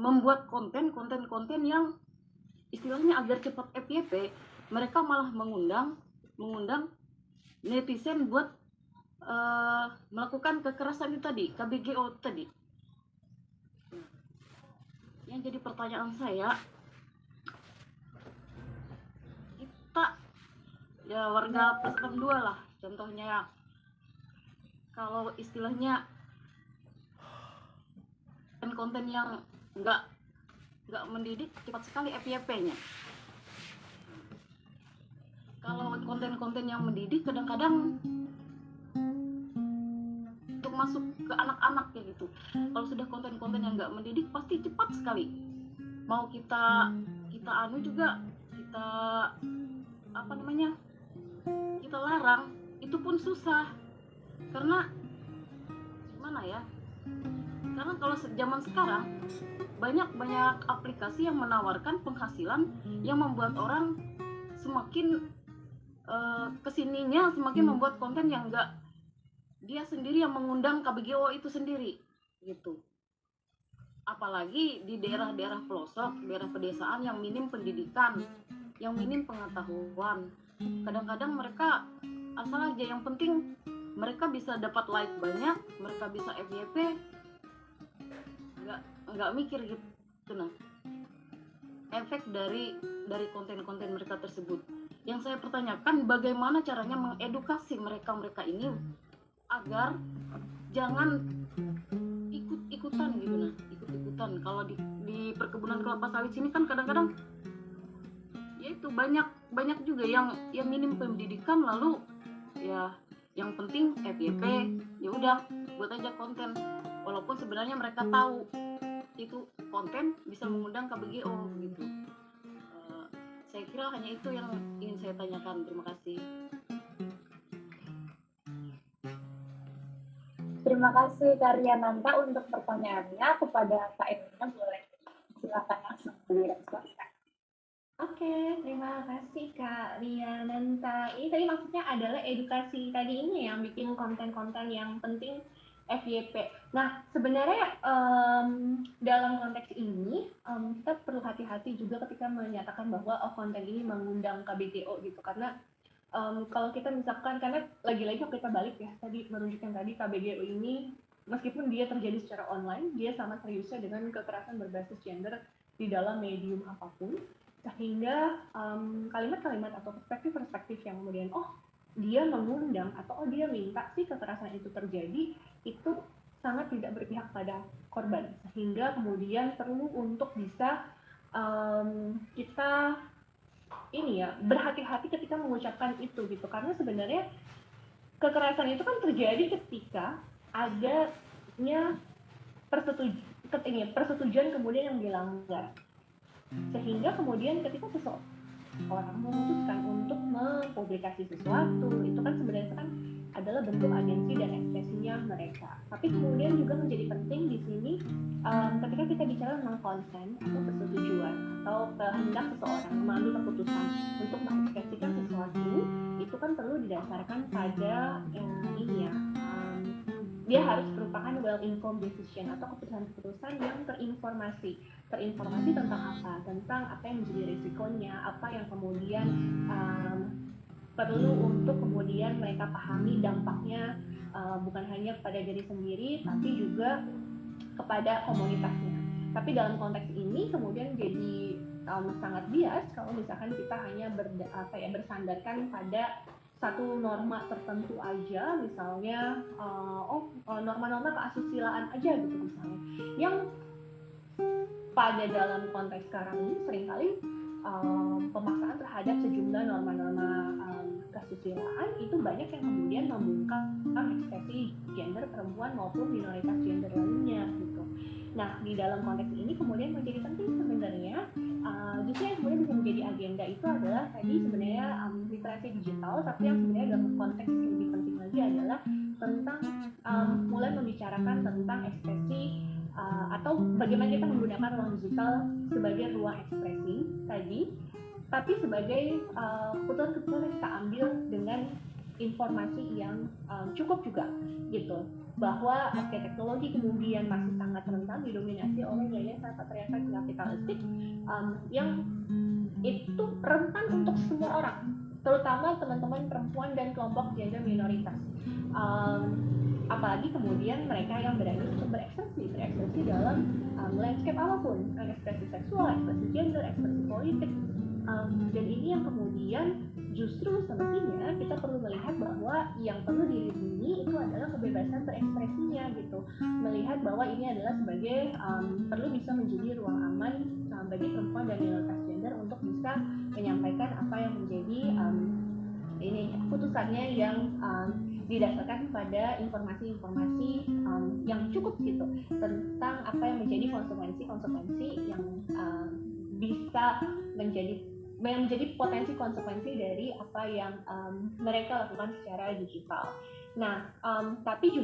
membuat konten yang istilahnya agar cepat FYP, mereka malah mengundang netizen buat melakukan kekerasan itu tadi, KBGO tadi. Yang jadi pertanyaan saya, kita ya warga plus 62 lah contohnya ya, kalau istilahnya konten yang nggak mendidik, cepat sekali FYP-nya. Kalau konten-konten yang mendidik kadang-kadang untuk masuk ke anak-anak kayak gitu. Kalau sudah konten-konten yang nggak mendidik pasti cepat sekali. Mau kita anu juga, kita kita larang, itu pun susah. Karena gimana ya? Karena kalau zaman sekarang banyak aplikasi yang menawarkan penghasilan yang membuat orang semakin kesininya semakin membuat konten yang enggak dia sendiri yang mengundang KBGO itu sendiri gitu. Apalagi di daerah-daerah pelosok, daerah pedesaan yang minim pendidikan, yang minim pengetahuan. Kadang-kadang mereka asal aja, yang penting mereka bisa dapat like banyak, mereka bisa FYP, nggak mikir gitu. Nah, efek dari konten-konten mereka tersebut. Yang saya pertanyakan, bagaimana caranya mengedukasi mereka ini agar jangan ikut-ikutan gitu. Nah, ikut-ikutan. Kalau di perkebunan kelapa sawit sini kan kadang-kadang ya itu banyak juga yang minim pendidikan, lalu ya yang penting FYP, ya udah buat aja konten, walaupun sebenarnya mereka tahu itu konten bisa mengundang KBGO gitu. Saya kira hanya itu yang ingin saya tanyakan. Terima kasih. Terima kasih Kak Riananta untuk pertanyaannya. Kepada Kak Emina, boleh silakan langsung diresponskan. Oke, terima kasih Kak Riananta. Ini tadi maksudnya adalah edukasi tadi ini yang bikin konten-konten yang penting FYP. Nah, sebenarnya dalam konteks ini kita perlu hati-hati juga ketika menyatakan bahwa konten ini mengundang KBGO gitu, karena kalau kita misalkan, karena lagi-lagi kita balik ya, tadi menunjukkan tadi KBGO ini meskipun dia terjadi secara online, dia sama seriusnya dengan kekerasan berbasis gender di dalam medium apapun, sehingga kalimat-kalimat atau perspektif-perspektif yang kemudian dia mengundang atau dia minta si kekerasan itu terjadi, itu sangat tidak berpihak pada korban, sehingga kemudian perlu untuk bisa kita berhati-hati ketika mengucapkan itu gitu, karena sebenarnya kekerasan itu kan terjadi ketika adanya persetujuan kemudian yang dilanggar, sehingga kemudian ketika seseorang memutuskan untuk mempublikasi sesuatu, itu kan sebenarnya kan adalah bentuk agensi dan ekspresinya mereka. Tapi kemudian juga menjadi penting di sini ketika kita bicara tentang konsen atau persetujuan atau kehendak seseorang mengambil keputusan untuk mengekspresikan sesuatu, itu kan perlu didasarkan pada dia harus merupakan well-informed decision atau keputusan-keputusan yang terinformasi tentang apa yang menjadi risikonya, apa yang kemudian perlu untuk kemudian mereka pahami dampaknya, bukan hanya kepada diri sendiri tapi juga kepada komunitasnya. Tapi dalam konteks ini kemudian jadi sangat bias kalau misalkan kita hanya bersandarkan pada satu norma tertentu aja, misalnya norma-norma keasusilaan aja gitu misalnya, yang pada dalam konteks sekarang ini seringkali pemaksaan terhadap sejumlah norma-norma kesusilaan itu banyak yang kemudian membungkam ekspresi gender perempuan maupun minoritas gender lainnya gitu. Nah, di dalam konteks ini kemudian menjadi penting sebenarnya justru yang kemudian bisa menjadi agenda itu adalah tadi sebenarnya literasi digital, tapi yang sebenarnya dalam konteks yang lebih penting lagi adalah tentang mulai membicarakan tentang ekspresi atau bagaimana kita menggunakan ruang digital sebagai ruang ekspresi tadi, tapi sebagai keputusan-keputusan yang kita ambil dengan informasi yang cukup juga gitu. bahwa teknologi kemudian masih sangat rentan didominasi oleh gaya patriarkal kapitalistik yang itu rentan untuk semua orang, terutama teman-teman perempuan dan kelompok gender minoritas. Apalagi kemudian mereka yang berani untuk berekspresi dalam landscape apapun, ekspresi seksual, ekspresi gender, ekspresi politik. Dan ini yang kemudian justru semestinya kita perlu melihat bahwa yang perlu dilindungi itu adalah kebebasan berekspresinya gitu. Melihat bahwa ini adalah sebagai perlu bisa menjadi ruang aman bagi perempuan dan minoritas gender untuk bisa menyampaikan apa yang menjadi ini putusannya yang didasarkan pada informasi-informasi yang cukup gitu tentang apa yang menjadi konsekuensi yang bisa menjadi potensi konsekuensi dari apa yang mereka lakukan secara digital. Nah, tapi juga